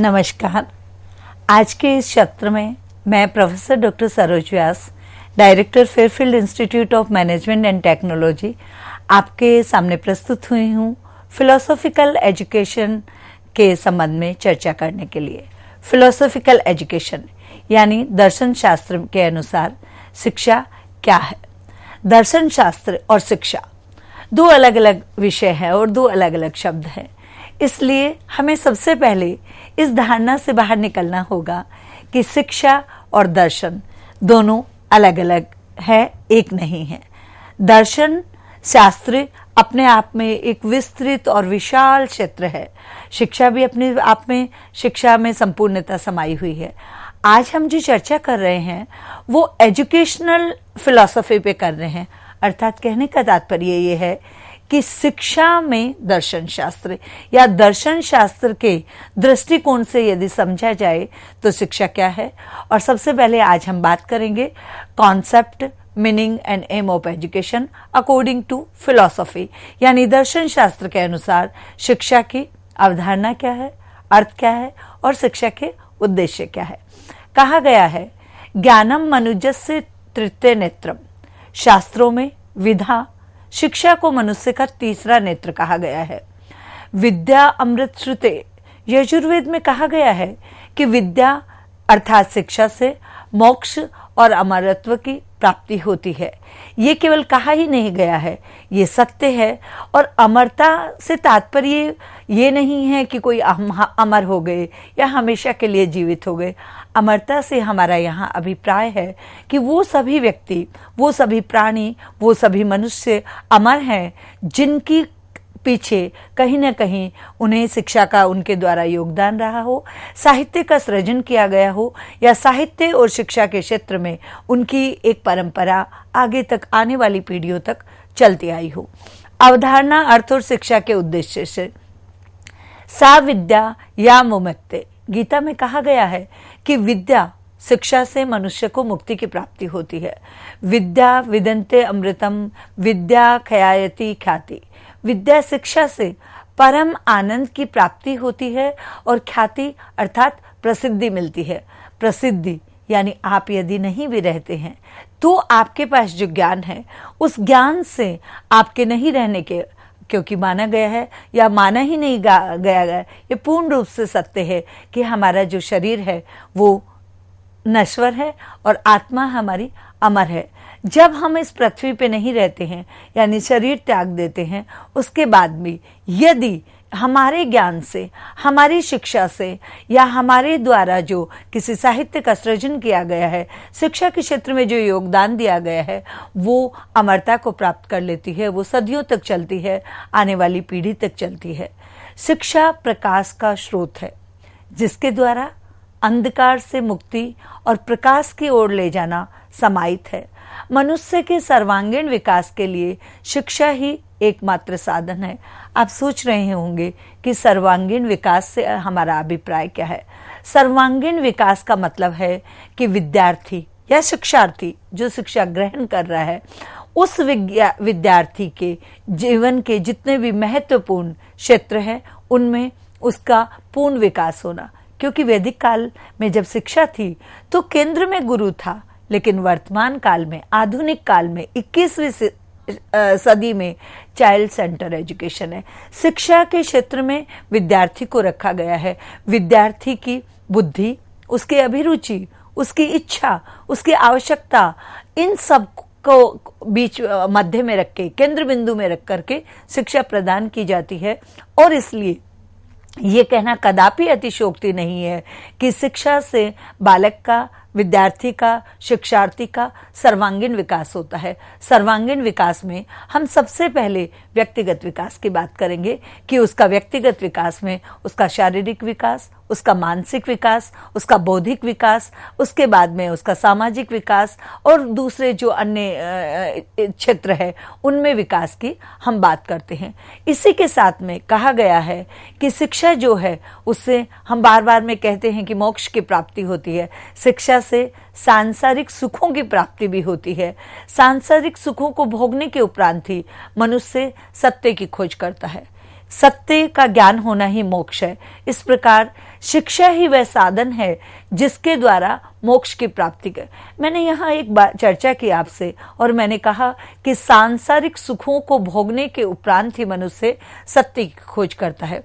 नमस्कार। आज के इस सत्र में मैं professor doctor Saroj Vyas, director Fairfield institute of management and technology, आपके सामने प्रस्तुत हुई हूँ फिलोसॉफिकल एजुकेशन के संबंध में चर्चा करने के लिए। फिलोसॉफिकल एजुकेशन यानी दर्शन शास्त्र के अनुसार शिक्षा क्या है। दर्शन शास्त्र और शिक्षा दो अलग अलग विषय हैं और दो अलग अलग शब्द हैं, इसलिए हमें सबसे पहले इस धारणा से बाहर निकलना होगा कि शिक्षा और दर्शन दोनों अलग अलग है, एक नहीं है। दर्शन शास्त्र अपने आप में एक विस्तृत और विशाल क्षेत्र है। शिक्षा भी अपने आप में शिक्षा में संपूर्णता समाई हुई है। आज हम जो चर्चा कर रहे हैं वो एजुकेशनल फिलॉसफी पे कर रहे हैं, अर्थात कहने का तात्पर्य ये है कि शिक्षा में दर्शन शास्त्र या दर्शन शास्त्र के दृष्टिकोण से यदि समझा जाए तो शिक्षा क्या है। और सबसे पहले आज हम बात करेंगे concept, meaning and aim of education according to philosophy, यानी दर्शन शास्त्र के अनुसार शिक्षा की अवधारणा क्या है, अर्थ क्या है और शिक्षा के उद्देश्य क्या है। कहा गया है ज्ञानम मनुजस्य तृतीय नेत्रम, शास्त्रों में विधा शिक्षा को मनुष्य का तीसरा नेत्र कहा गया है। विद्या अमृत श्रुते, यजुर्वेद में कहा गया है कि विद्या अर्थात शिक्षा से मोक्ष और अमरत्व की प्राप्ति होती है। ये केवल कहा ही नहीं गया है, ये सत्य है। और अमरता से तात्पर्य ये नहीं है कि कोई अमर हो गए या हमेशा के लिए जीवित हो गए। अमरता से हमारा यहाँ अभिप्राय है कि वो सभी व्यक्ति, वो सभी प्राणी, वो सभी मनुष्य अमर हैं जिनकी पीछे कहीं न कहीं उन्हें शिक्षा का उनके द्वारा योगदान रहा हो, साहित्य का सृजन किया गया हो या साहित्य और शिक्षा के क्षेत्र में उनकी एक परंपरा आगे तक आने वाली पीढ़ियों तक चलती आई हो। अवधारणा, अर्थ और शिक्षा के उद्देश्य से सा विद्या या मुमुक्ते, गीता में कहा गया है कि विद्या शिक्षा से मनुष्य को मुक्ति की प्राप्ति होती है। विद्या विदन्ते अमृतम, विद्या खयायति ख्याति, विद्या शिक्षा से परम आनंद की प्राप्ति होती है और ख्याति अर्थात प्रसिद्धि मिलती है। प्रसिद्धि यानी आप यदि नहीं भी रहते हैं तो आपके पास जो ज्ञान है उस ज्ञान से आपके नहीं रहने के, क्योंकि माना गया है या माना ही नहीं गया ये पूर्ण रूप से सत्य है कि हमारा जो शरीर है वो नश्वर है और आत्मा हमारी अमर है। जब हम इस पृथ्वी पे नहीं रहते हैं यानी शरीर त्याग देते हैं, उसके बाद भी यदि हमारे ज्ञान से, हमारी शिक्षा से या हमारे द्वारा जो किसी साहित्य का सृजन किया गया है, शिक्षा के क्षेत्र में जो योगदान दिया गया है, वो अमरता को प्राप्त कर लेती है, वो सदियों तक चलती है, आने वाली पीढ़ी तक चलती है। शिक्षा प्रकाश का स्रोत है जिसके द्वारा अंधकार से मुक्ति और प्रकाश की ओर ले जाना समाहित है। मनुष्य के सर्वांगीण विकास के लिए शिक्षा ही एकमात्र साधन है। आप सोच रहे होंगे कि सर्वांगीण विकास से हमारा अभिप्राय क्या है। सर्वांगीण विकास का मतलब है कि विद्यार्थी या शिक्षार्थी जो शिक्षा ग्रहण कर रहा है, उस विद्यार्थी के जीवन के जितने भी महत्वपूर्ण क्षेत्र हैं उनमें उसका पूर्ण विकास होना। क्योंकि वैदिक काल में जब शिक्षा थी तो केंद्र में गुरु था, लेकिन वर्तमान काल में, आधुनिक काल में, 21वीं सदी में चाइल्ड सेंटर एजुकेशन है। शिक्षा के क्षेत्र में विद्यार्थी को रखा गया है। विद्यार्थी की बुद्धि, उसकी अभिरुचि, उसकी इच्छा, उसकी आवश्यकता, इन सब को बीच मध्य में रख के, केंद्र बिंदु में रख करके शिक्षा प्रदान की जाती है। और इसलिए ये कहना कदापि अतिशयोक्ति नहीं है कि शिक्षा से बालक का, विद्यार्थी का, शिक्षार्थी का सर्वांगीण विकास होता है। सर्वांगीण विकास में हम सबसे पहले व्यक्तिगत विकास की बात करेंगे कि उसका व्यक्तिगत विकास में उसका शारीरिक विकास, उसका मानसिक विकास, उसका बौद्धिक विकास, उसके बाद में उसका सामाजिक विकास और दूसरे जो अन्य क्षेत्र है उनमें विकास की हम बात करते हैं। इसी के साथ में कहा गया है कि शिक्षा जो है उससे हम बार बार में कहते हैं कि मोक्ष की प्राप्ति होती है। शिक्षा से सांसारिक सुखों की प्राप्ति भी होती है। सांसारिक सुखों को भोगने के उपरांत ही मनुष्य सत्य की खोज करता है। सत्य का ज्ञान होना ही मोक्ष है। इस प्रकार शिक्षा ही वह साधन है जिसके द्वारा मोक्ष की प्राप्ति कर। मैंने यहाँ एक बार चर्चा की आपसे और मैंने कहा कि सांसारिक सुखों को भोगने के उपरांत ही मनुष्य सत्य की खोज करता है।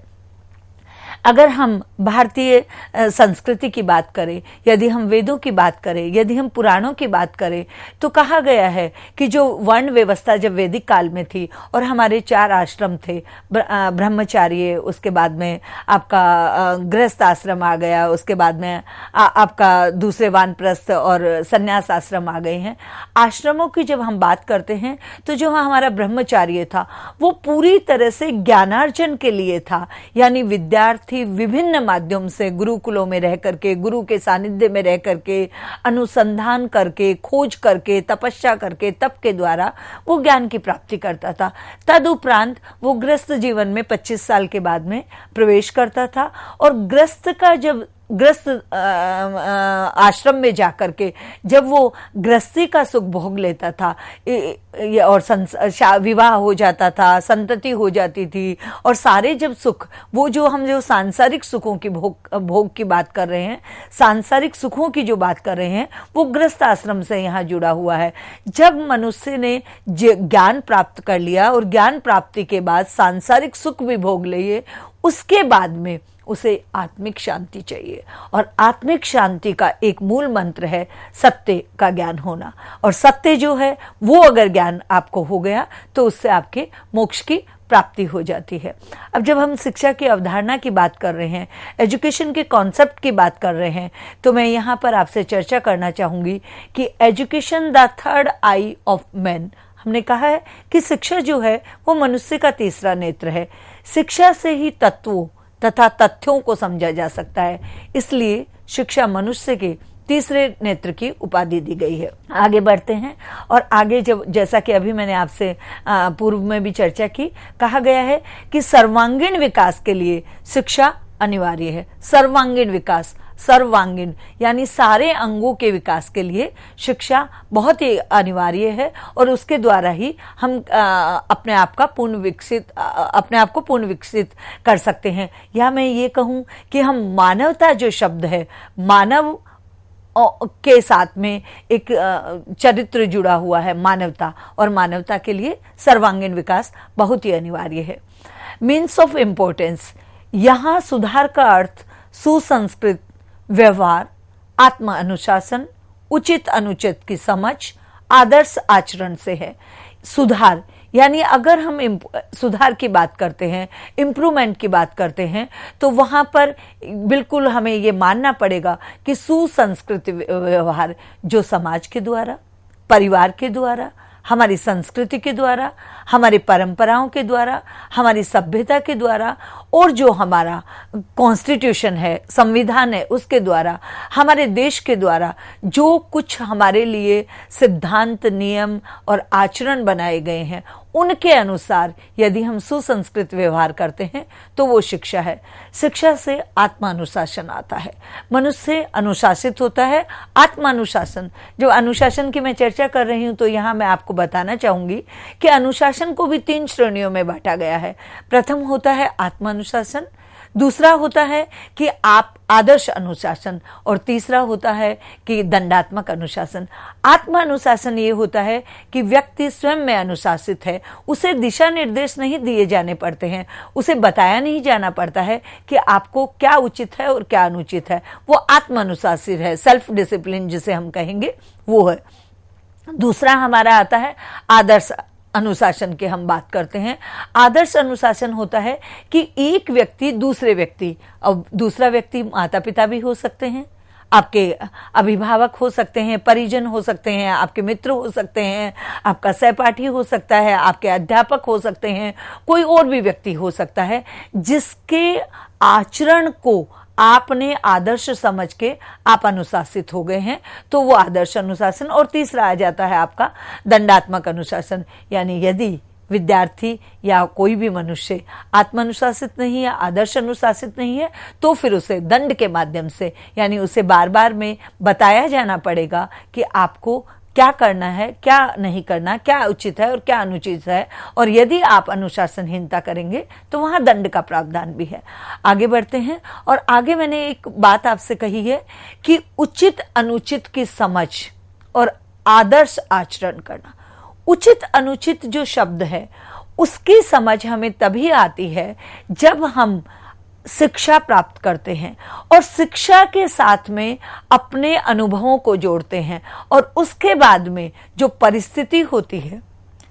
अगर हम भारतीय संस्कृति की बात करें, यदि हम वेदों की बात करें, यदि हम पुराणों की बात करें, तो कहा गया है कि जो वर्ण व्यवस्था जब वैदिक काल में थी और हमारे 4 आश्रम थे, ब्रह्मचार्य, उसके बाद में आपका गृहस्थ आश्रम आ गया, उसके बाद में आपका दूसरे वानप्रस्थ और संन्यास आश्रम आ गए हैं। आश्रमों की जब हम बात करते हैं तो जो हमारा ब्रह्मचार्य था वो पूरी तरह से ज्ञानार्जन के लिए था, यानी विद्यार्थी विभिन्न माध्यम से गुरुकुलों में रह करके, गुरु के सानिध्य में रह करके, अनुसंधान करके, खोज करके, तपस्या करके, तप के द्वारा वो ज्ञान की प्राप्ति करता था। तदुपरांत वो गृहस्थ जीवन में 25 साल के बाद में प्रवेश करता था और गृहस्थ आश्रम में जाकर के जब वो गृहस्थी का सुख भोग लेता था और विवाह हो जाता था, संतति हो जाती थी, और सारे जब सुख, वो जो सांसारिक सुखों की भोग की बात कर रहे हैं, सांसारिक सुखों की जो बात कर रहे हैं, वो गृहस्थ आश्रम से यहाँ जुड़ा हुआ है। जब मनुष्य ने ज्ञान प्राप्त कर लिया और ज्ञान प्राप्ति के बाद सांसारिक सुख भी भोग लिए, उसके बाद में उसे आत्मिक शांति चाहिए, और आत्मिक शांति का एक मूल मंत्र है सत्य का ज्ञान होना। और सत्य जो है वो अगर ज्ञान आपको हो गया तो उससे आपके मोक्ष की प्राप्ति हो जाती है। अब जब हम शिक्षा की अवधारणा की बात कर रहे हैं, एजुकेशन के कॉन्सेप्ट की बात कर रहे हैं, तो मैं यहाँ पर आपसे चर्चा करना चाहूँगी कि education the third I of man. हमने कहा है कि शिक्षा जो है वो मनुष्य का तीसरा नेत्र है। शिक्षा से ही तत्वों तथा तथ्यों को समझा जा सकता है, इसलिए शिक्षा मनुष्य के तीसरे नेत्र की उपाधि दी गई है। आगे बढ़ते हैं और आगे जैसा कि अभी मैंने आपसे पूर्व में भी चर्चा की, कहा गया है कि सर्वांगीण विकास के लिए शिक्षा अनिवार्य है। सर्वांगीण विकास, सर्वांगीण यानी सारे अंगों के विकास के लिए शिक्षा बहुत ही अनिवार्य है, और उसके द्वारा ही हम अपने आप को पूर्ण विकसित कर सकते हैं। या मैं ये कहूँ कि हम मानवता जो शब्द है, मानव के साथ में एक चरित्र जुड़ा हुआ है, मानवता, और मानवता के लिए सर्वांगीण विकास बहुत ही अनिवार्य है। मीन्स ऑफ इम्पोर्टेंस, यहाँ सुधार का अर्थ सुसंस्कृत व्यवहार, आत्म अनुशासन, उचित अनुचित की समझ, आदर्श आचरण से है। सुधार यानी अगर हम सुधार की बात करते हैं, इम्प्रूवमेंट की बात करते हैं, तो वहां पर बिल्कुल हमें ये मानना पड़ेगा कि सुसंस्कृत व्यवहार जो समाज के द्वारा, परिवार के द्वारा, हमारी संस्कृति के द्वारा, हमारी परंपराओं के द्वारा, हमारी सभ्यता के द्वारा, और जो हमारा कॉन्स्टिट्यूशन है, संविधान है, उसके द्वारा, हमारे देश के द्वारा जो कुछ हमारे लिए सिद्धांत, नियम और आचरण बनाए गए हैं, उनके अनुसार यदि हम सुसंस्कृत व्यवहार करते हैं तो वो शिक्षा है। शिक्षा से आत्मानुशासन आता है, मनुष्य अनुशासित होता है। आत्मानुशासन, जो अनुशासन की मैं चर्चा कर रही हूं, तो यहां मैं आपको बताना चाहूंगी कि अनुशासन को भी 3 श्रेणियों में बांटा गया है। प्रथम होता है आत्मानुशासन, दूसरा होता है कि आप आदर्श अनुशासन, और तीसरा होता है कि दंडात्मक अनुशासन। आत्म अनुशासन ये होता है कि व्यक्ति स्वयं में अनुशासित है, उसे दिशा निर्देश नहीं दिए जाने पड़ते हैं, उसे बताया नहीं जाना पड़ता है कि आपको क्या उचित है और क्या अनुचित है। वो आत्म अनुशासित है, सेल्फ डिसिप्लिन जिसे हम कहेंगे वो है। दूसरा हमारा आता है आदर्श अनुशासन की हम बात करते हैं। आदर्श अनुशासन होता है कि एक व्यक्ति दूसरे व्यक्ति, और दूसरा व्यक्ति माता पिता भी हो सकते हैं, आपके अभिभावक हो सकते हैं, परिजन हो सकते हैं, आपके मित्र हो सकते हैं, आपका सहपाठी हो सकता है, आपके अध्यापक हो सकते हैं, कोई और भी व्यक्ति हो सकता है जिसके आचरण को आपने आदर्श समझ के आप अनुशासित हो गए हैं, तो वो आदर्श अनुशासन। और तीसरा आ जाता है आपका दंडात्मक अनुशासन, यानी यदि विद्यार्थी या कोई भी मनुष्य आत्मानुशासित नहीं है, आदर्श अनुशासित नहीं है, तो फिर उसे दंड के माध्यम से, यानी उसे बार बार में बताया जाना पड़ेगा कि आपको क्या करना है, क्या नहीं करना, क्या उचित है और क्या अनुचित है, और यदि आप अनुशासनहीनता करेंगे तो वहां दंड का प्रावधान भी है। आगे बढ़ते हैं, और आगे मैंने एक बात आपसे कही है कि उचित अनुचित की समझ और आदर्श आचरण करना। उचित अनुचित जो शब्द है उसकी समझ हमें तभी आती है जब हम शिक्षा प्राप्त करते हैं और शिक्षा के साथ में अपने अनुभवों को जोड़ते हैं, और उसके बाद में जो परिस्थिति होती है,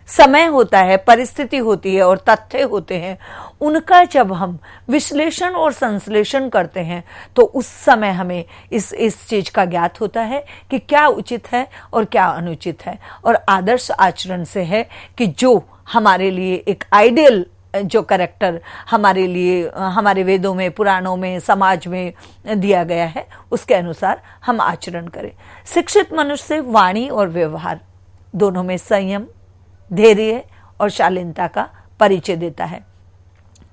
समय होता है, परिस्थिति होती है और तथ्य होते हैं, उनका जब हम विश्लेषण और संश्लेषण करते हैं तो उस समय हमें इस चीज का ज्ञात होता है कि क्या उचित है और क्या अनुचित है। और आदर्श आचरण से है कि जो हमारे लिए एक आइडियल जो कैरेक्टर हमारे लिए हमारे वेदों में, पुराणों में, समाज में दिया गया है, उसके अनुसार हम आचरण करें। शिक्षित मनुष्य वाणी और व्यवहार दोनों में संयम, धैर्य और शालीनता का परिचय देता है,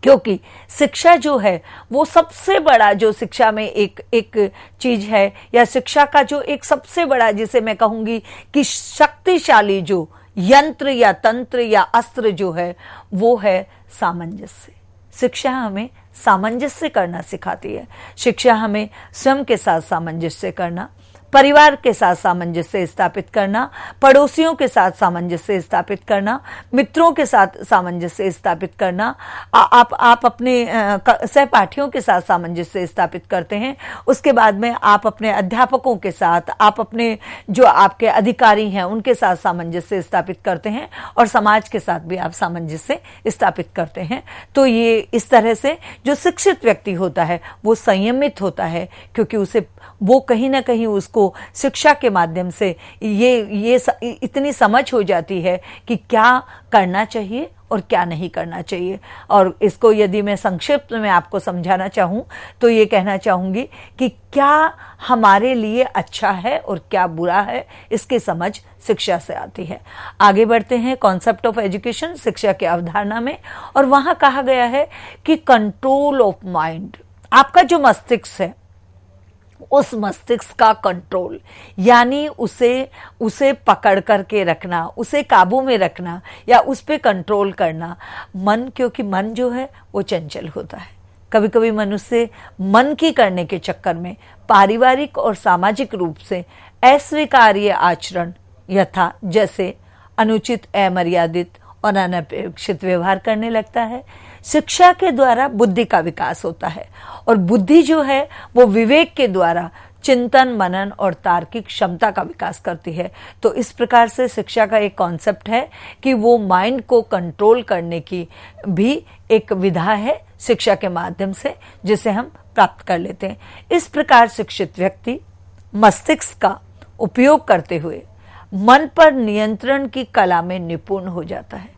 क्योंकि शिक्षा जो है वो सबसे बड़ा, जो शिक्षा में एक चीज है, या शिक्षा का जो एक सबसे बड़ा, जिसे मैं कहूंगी कि शक्तिशाली जो यंत्र या तंत्र या अस्त्र जो है, वो है सामंजस्य। शिक्षा हमें सामंजस्य करना सिखाती है। शिक्षा हमें स्वयं के साथ सामंजस्य करना, परिवार के साथ सामंजस्य स्थापित करना, पड़ोसियों के साथ सामंजस्य स्थापित करना, मित्रों के साथ सामंजस्य स्थापित करना, आप अपने सहपाठियों के साथ सामंजस्य स्थापित करते हैं। उसके बाद में आप अपने अध्यापकों के साथ, आप अपने जो आपके अधिकारी हैं उनके साथ सामंजस्य स्थापित करते हैं, और समाज के साथ भी आप सामंजस्य स्थापित करते हैं। तो ये इस तरह से जो शिक्षित व्यक्ति होता है वो संयमित होता है, क्योंकि उसे वो कहीं ना कहीं उसको शिक्षा के माध्यम से ये इतनी समझ हो जाती है कि क्या करना चाहिए और क्या नहीं करना चाहिए। और इसको यदि मैं संक्षिप्त में आपको समझाना चाहूँ तो ये कहना चाहूँगी कि क्या हमारे लिए अच्छा है और क्या बुरा है, इसकी समझ शिक्षा से आती है। आगे बढ़ते हैं कॉन्सेप्ट ऑफ एजुकेशन, शिक्षा की अवधारणा में, और वहाँ कहा गया है कि कंट्रोल ऑफ माइंड, आपका जो मस्तिष्क है उस मस्तिष्क का कंट्रोल, यानी उसे पकड़ करके रखना, उसे काबू में रखना या उस पे कंट्रोल करना। मन, क्योंकि मन जो है वो चंचल होता है। कभी कभी मनुष्य मन की करने के चक्कर में पारिवारिक और सामाजिक रूप से अस्वीकार्य आचरण, यथा जैसे अनुचित, अमर्यादित और अनपेक्षित व्यवहार करने लगता है। शिक्षा के द्वारा बुद्धि का विकास होता है, और बुद्धि जो है वो विवेक के द्वारा चिंतन, मनन और तार्किक क्षमता का विकास करती है। तो इस प्रकार से शिक्षा का एक कॉन्सेप्ट है कि वो माइंड को कंट्रोल करने की भी एक विधा है शिक्षा के माध्यम से, जिसे हम प्राप्त कर लेते हैं। इस प्रकार शिक्षित व्यक्ति मस्तिष्क का उपयोग करते हुए मन पर नियंत्रण की कला में निपुण हो जाता है।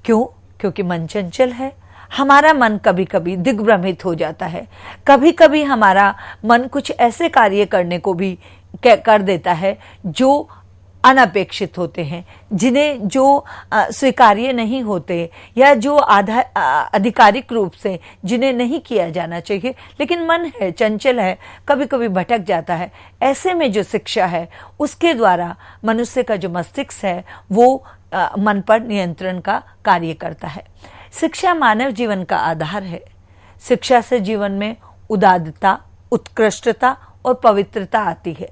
क्यों? क्योंकि मन चंचल है। हमारा मन कभी कभी दिग्भ्रमित हो जाता है, कभी कभी हमारा मन कुछ ऐसे कार्य करने को भी कर देता है जो अनपेक्षित होते हैं, जिन्हें जो स्वीकार्य नहीं होते, या जो आधिकारिक रूप से जिन्हें नहीं किया जाना चाहिए, लेकिन मन है, चंचल है, कभी कभी भटक जाता है। ऐसे में जो शिक्षा है उसके द्वारा मनुष्य का जो मस्तिष्क है वो मन पर नियंत्रण का कार्य करता है। शिक्षा मानव जीवन का आधार है। शिक्षा से जीवन में उदारता, उत्कृष्टता और पवित्रता आती है,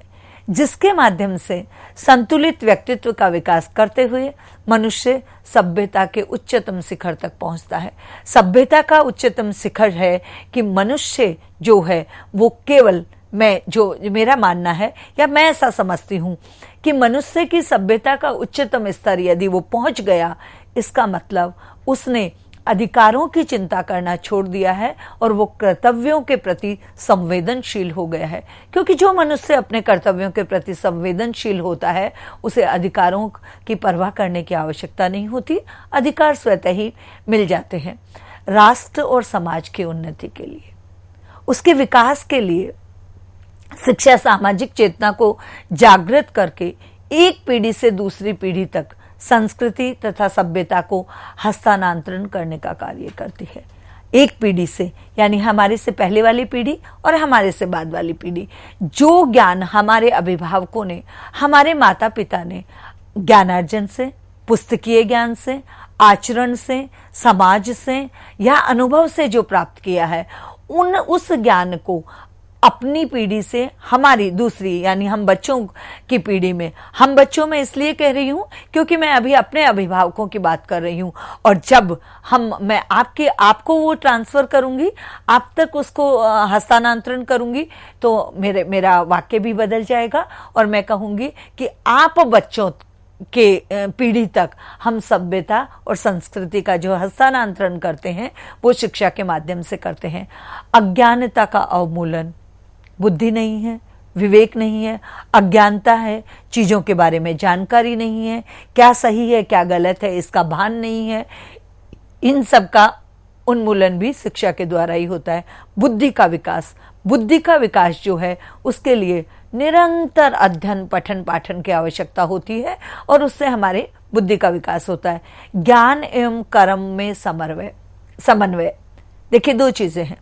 जिसके माध्यम से संतुलित व्यक्तित्व का विकास करते हुए मनुष्य सभ्यता के उच्चतम शिखर तक पहुंचता है। सभ्यता का उच्चतम शिखर है कि मनुष्य जो है वो केवल, मेरा मानना है या मैं ऐसा समझती हूं कि मनुष्य की सभ्यता का उच्चतम स्तर यदि वो पहुंच गया, इसका मतलब उसने अधिकारों की चिंता करना छोड़ दिया है और वो कर्तव्यों के प्रति संवेदनशील हो गया है। क्योंकि जो मनुष्य अपने कर्तव्यों के प्रति संवेदनशील होता है उसे अधिकारों की परवाह करने की आवश्यकता नहीं होती, अधिकार स्वतः ही मिल जाते हैं। राष्ट्र और समाज की उन्नति के लिए, उसके विकास के लिए शिक्षा सामाजिक चेतना को जागृत करके एक पीढ़ी से दूसरी पीढ़ी तक संस्कृति तथा सभ्यता को हस्तांतरण करने का कार्य करती है। एक पीढ़ी से, यानी हमारे से पहले वाली पीढ़ी और हमारे से बाद वाली पीढ़ी, जो ज्ञान हमारे अभिभावकों ने, हमारे माता पिता ने ज्ञानार्जन से, पुस्तकीय ज्ञान से, आचरण से, समाज से या अनुभव से जो प्राप्त किया है, उस ज्ञान को अपनी पीढ़ी से हमारी दूसरी, यानी हम बच्चों की पीढ़ी में, हम बच्चों में इसलिए कह रही हूं क्योंकि मैं अभी अपने अभिभावकों की बात कर रही हूं, और जब मैं आपको वो ट्रांसफर करूंगी, आप तक उसको हस्तांतरण करूंगी, तो मेरा वाक्य भी बदल जाएगा और मैं कहूंगी कि आप बच्चों के पीढ़ी तक हम सभ्यता और संस्कृति का जो हस्तांतरण करते हैं वो शिक्षा के माध्यम से करते हैं। अज्ञानता का अवमूलन, बुद्धि नहीं है, विवेक नहीं है, अज्ञानता है, चीजों के बारे में जानकारी नहीं है, क्या सही है क्या गलत है इसका भान नहीं है, इन सब का उन्मूलन भी शिक्षा के द्वारा ही होता है। बुद्धि का विकास जो है उसके लिए निरंतर अध्ययन, पठन पाठन की आवश्यकता होती है और उससे हमारे बुद्धि का विकास होता है। ज्ञान एवं कर्म में समन्वय, देखिए दो चीजें हैं,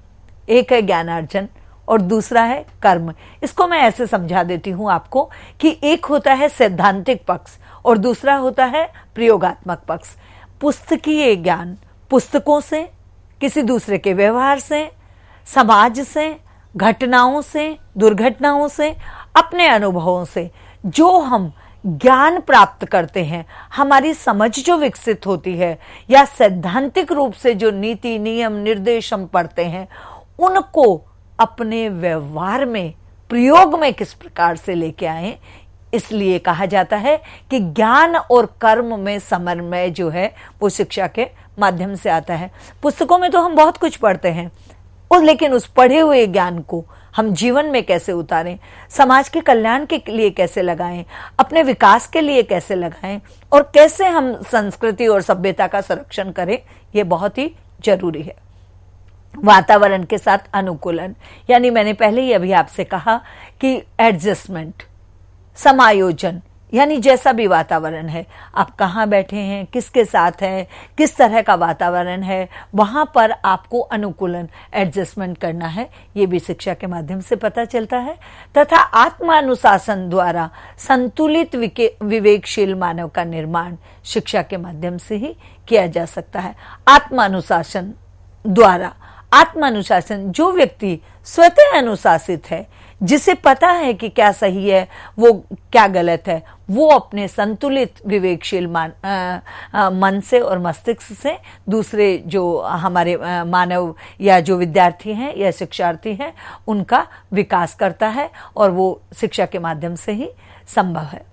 एक है ज्ञानार्जन और दूसरा है कर्म। इसको मैं ऐसे समझा देती हूं आपको कि एक होता है सैद्धांतिक पक्ष और दूसरा होता है प्रयोगात्मक पक्ष। पुस्तकीय ज्ञान, पुस्तकों से, किसी दूसरे के व्यवहार से, समाज से, घटनाओं से, दुर्घटनाओं से, अपने अनुभवों से जो हम ज्ञान प्राप्त करते हैं, हमारी समझ जो विकसित होती है, या सैद्धांतिक रूप से जो नीति नियम निर्देश हम पढ़ते हैं, उनको अपने व्यवहार में, प्रयोग में किस प्रकार से लेके आए। इसलिए कहा जाता है कि ज्ञान और कर्म में समन्वय जो है वो शिक्षा के माध्यम से आता है। पुस्तकों में तो हम बहुत कुछ पढ़ते हैं, लेकिन उस पढ़े हुए ज्ञान को हम जीवन में कैसे उतारें, समाज के कल्याण के लिए कैसे लगाएं, अपने विकास के लिए कैसे लगाएं और कैसे हम संस्कृति और सभ्यता का संरक्षण करें, ये बहुत ही जरूरी है। वातावरण के साथ अनुकूलन, यानी मैंने पहले ही अभी आपसे कहा कि एडजस्टमेंट, समायोजन, यानी जैसा भी वातावरण है, आप कहाँ बैठे हैं, किसके साथ हैं, किस तरह का वातावरण है, वहां पर आपको अनुकूलन, एडजस्टमेंट करना है। ये भी शिक्षा के माध्यम से पता चलता है। तथा आत्मानुशासन द्वारा संतुलित विवेकशील मानव का निर्माण शिक्षा के माध्यम से ही किया जा सकता है। आत्मानुशासन द्वारा, आत्मानुशासन, जो व्यक्ति स्वतः अनुशासित है, जिसे पता है कि क्या सही है वो क्या गलत है, वो अपने संतुलित विवेकशील मन से और मस्तिष्क से दूसरे जो हमारे मानव या जो विद्यार्थी हैं या शिक्षार्थी हैं उनका विकास करता है, और वो शिक्षा के माध्यम से ही संभव है।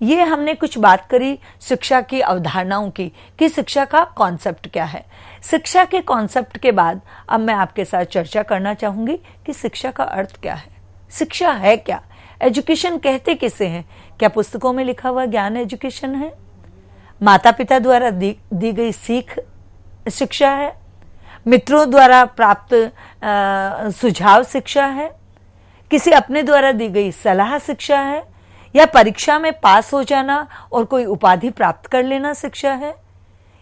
ये हमने कुछ बात करी शिक्षा की अवधारणाओं की, कि शिक्षा का कॉन्सेप्ट क्या है। शिक्षा के कॉन्सेप्ट के बाद अब मैं आपके साथ चर्चा करना चाहूंगी कि शिक्षा का अर्थ क्या है, शिक्षा है क्या, एजुकेशन कहते किसे हैं। क्या पुस्तकों में लिखा हुआ ज्ञान एजुकेशन है? माता पिता द्वारा दी गई सीख शिक्षा है? मित्रों द्वारा प्राप्त सुझाव शिक्षा है? किसी अपने द्वारा दी गई सलाह शिक्षा है? या परीक्षा में पास हो जाना और कोई उपाधि प्राप्त कर लेना शिक्षा है?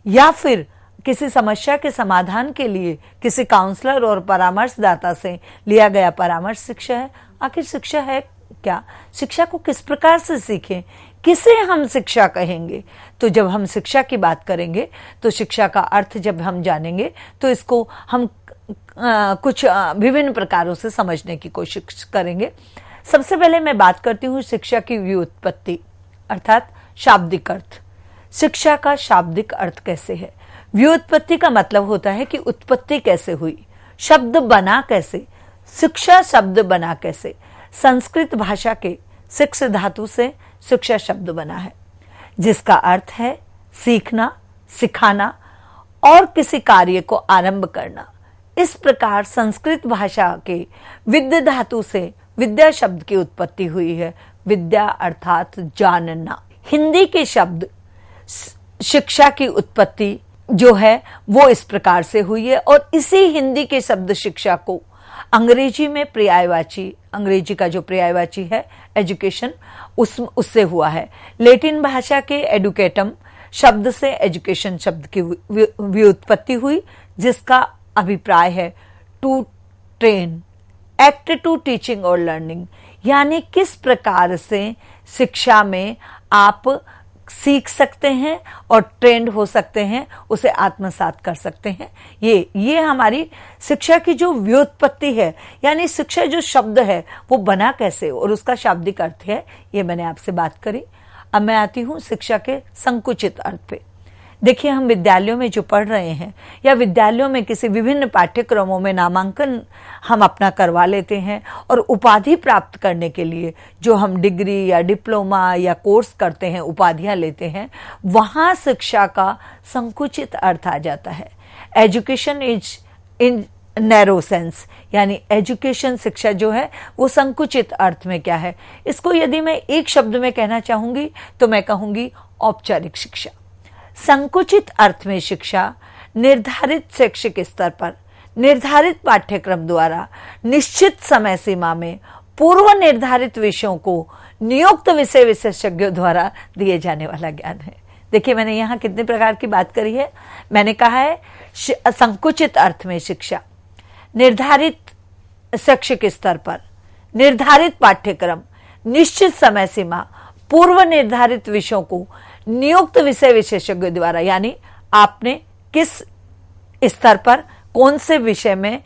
या फिर किसी समस्या के समाधान के लिए किसी काउंसलर और परामर्शदाता से लिया गया परामर्श शिक्षा है? आखिर शिक्षा है क्या? शिक्षा को किस प्रकार से सीखें, किसे हम शिक्षा कहेंगे? तो जब हम शिक्षा की बात करेंगे तो शिक्षा का अर्थ जब हम जानेंगे तो इसको हम कुछ विभिन्न प्रकारों से समझने की कोशिश करेंगे। सबसे पहले मैं बात करती हूँ शिक्षा की व्युत्पत्ति, अर्थात शाब्दिक अर्थ। शिक्षा का शाब्दिक अर्थ कैसे है? व्युत्पत्ति का मतलब होता है कि उत्पत्ति कैसे हुई, शब्द बना कैसे, शिक्षा शब्द बना कैसे। संस्कृत भाषा के शिक्ष धातु से शिक्षा शब्द बना है, जिसका अर्थ है सीखना, सिखाना और किसी कार्य को आरंभ करना। इस प्रकार संस्कृत भाषा के विद्या धातु से विद्या शब्द की उत्पत्ति हुई है। विद्या अर्थात जानना। हिंदी के शब्द शिक्षा की उत्पत्ति जो है वो इस प्रकार से हुई है, और इसी हिंदी के शब्द शिक्षा को अंग्रेजी में पर्यायवाची, अंग्रेजी का जो पर्यायवाची है एजुकेशन, उससे हुआ है। लैटिन भाषा के एडुकेटम शब्द से एजुकेशन शब्द की व्युत्पत्ति हुई, जिसका अभिप्राय है to train, act to teaching और लर्निंग, यानी किस प्रकार से शिक्षा में आप सीख सकते हैं और ट्रेंड हो सकते हैं, उसे आत्मसात कर सकते हैं। ये हमारी शिक्षा की जो व्युत्पत्ति है, यानी शिक्षा जो शब्द है वो बना कैसे और उसका शाब्दिक अर्थ है, ये मैंने आपसे बात करी। अब मैं आती हूँ शिक्षा के संकुचित अर्थ पे। देखिए, हम विद्यालयों में जो पढ़ रहे हैं या विद्यालयों में किसी विभिन्न पाठ्यक्रमों में नामांकन हम अपना करवा लेते हैं और उपाधि प्राप्त करने के लिए जो हम डिग्री या डिप्लोमा या कोर्स करते हैं, उपाधियां लेते हैं, वहां शिक्षा का संकुचित अर्थ आ जाता है। Education is in narrow sense, यानी एजुकेशन, शिक्षा जो है वो संकुचित अर्थ में क्या है, इसको यदि मैं एक शब्द में कहना चाहूंगी तो मैं कहूंगी औपचारिक शिक्षा। संकुचित अर्थ में शिक्षा निर्धारित शैक्षिक स्तर पर निर्धारित पाठ्यक्रम द्वारा निश्चित समय सीमा में पूर्व निर्धारित विषयों को नियुक्त विषय विशेषज्ञों द्वारा दिए जाने वाला ज्ञान है। देखिए, मैंने यहाँ कितने प्रकार की बात करी है। मैंने कहा है संकुचित अर्थ में शिक्षा निर्धारित शैक्षिक स्तर पर निर्धारित पाठ्यक्रम, निश्चित समय सीमा, पूर्व निर्धारित विषयों को नियुक्त विषय विशेषज्ञ द्वारा, यानी आपने किस स्तर पर कौन से विषय में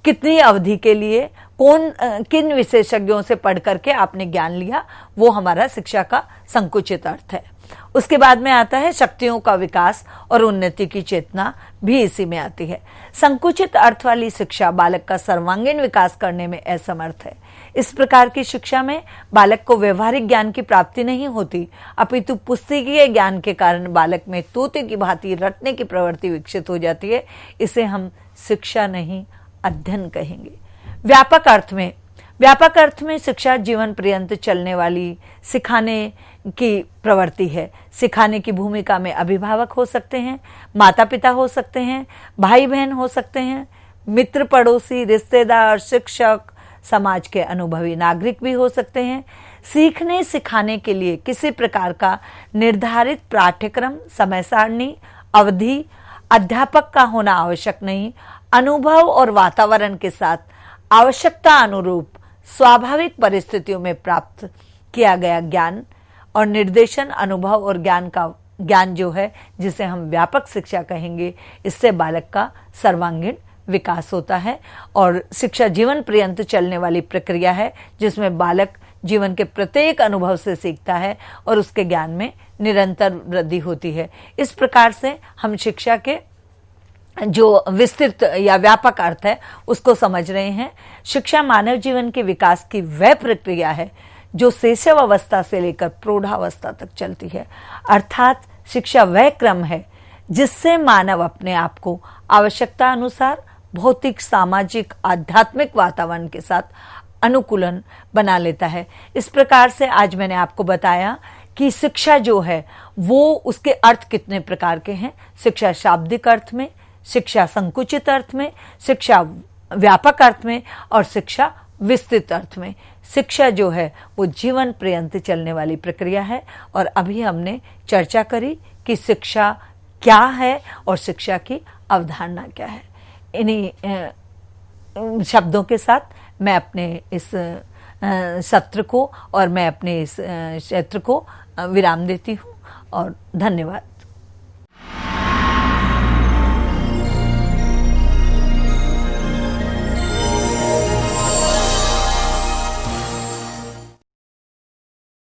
कितनी अवधि के लिए किन विशेषज्ञों से पढ़ करके आपने ज्ञान लिया, वो हमारा शिक्षा का संकुचित अर्थ है। उसके बाद में आता है शक्तियों का विकास और उन्नति की चेतना, भी इसी में आती है। संकुचित अर्थ वाली शिक्षा बालक का सर्वांगीण विकास करने में असमर्थ है। इस प्रकार की शिक्षा में बालक को व्यवहारिक ज्ञान की प्राप्ति नहीं होती, अपितु पुस्तकीय ज्ञान के कारण बालक में तोते की भांति रटने की प्रवृत्ति विकसित हो जाती है। इसे हम शिक्षा नहीं, अध्ययन कहेंगे। व्यापक अर्थ में शिक्षा जीवन पर्यंत चलने वाली सिखाने की प्रवृत्ति है। सिखाने की भूमिका में अभिभावक हो सकते हैं, माता पिता हो सकते हैं, भाई बहन हो सकते हैं, मित्र, पड़ोसी, रिश्तेदार, शिक्षक, समाज के अनुभवी नागरिक भी हो सकते हैं। सीखने सिखाने के लिए किसी प्रकार का निर्धारित पाठ्यक्रम, समय सारणी, अवधि, अध्यापक का होना आवश्यक नहीं। अनुभव और वातावरण के साथ आवश्यकता अनुरूप स्वाभाविक परिस्थितियों में प्राप्त किया गया ज्ञान और निर्देशन, अनुभव और ज्ञान जो है, जिसे हम व्यापक शिक्षा कहेंगे, इससे बालक का सर्वांगीण विकास होता है। और शिक्षा जीवन पर्यंत चलने वाली प्रक्रिया है, जिसमें बालक जीवन के प्रत्येक अनुभव से सीखता है और उसके ज्ञान में निरंतर वृद्धि होती है। इस प्रकार से हम शिक्षा के जो विस्तृत या व्यापक अर्थ है उसको समझ रहे हैं। शिक्षा मानव जीवन के विकास की वह प्रक्रिया है जो शैशव अवस्था से लेकर प्रौढ़ावस्था तक चलती है। अर्थात शिक्षा वह क्रम है जिससे मानव अपने आप को आवश्यकता अनुसार भौतिक, सामाजिक, आध्यात्मिक वातावरण के साथ अनुकूलन बना लेता है। इस प्रकार से आज मैंने आपको बताया कि शिक्षा जो है वो उसके अर्थ कितने प्रकार के हैं। शिक्षा शाब्दिक अर्थ में, शिक्षा संकुचित अर्थ में, शिक्षा व्यापक अर्थ में और शिक्षा विस्तृत अर्थ में। शिक्षा जो है वो जीवन पर्यंत चलने वाली प्रक्रिया है। और अभी हमने चर्चा करी कि शिक्षा क्या है और शिक्षा की अवधारणा क्या है। इन्हीं शब्दों के साथ मैं अपने इस सत्र को और मैं अपने इस क्षेत्र को विराम देती हूँ और धन्यवाद।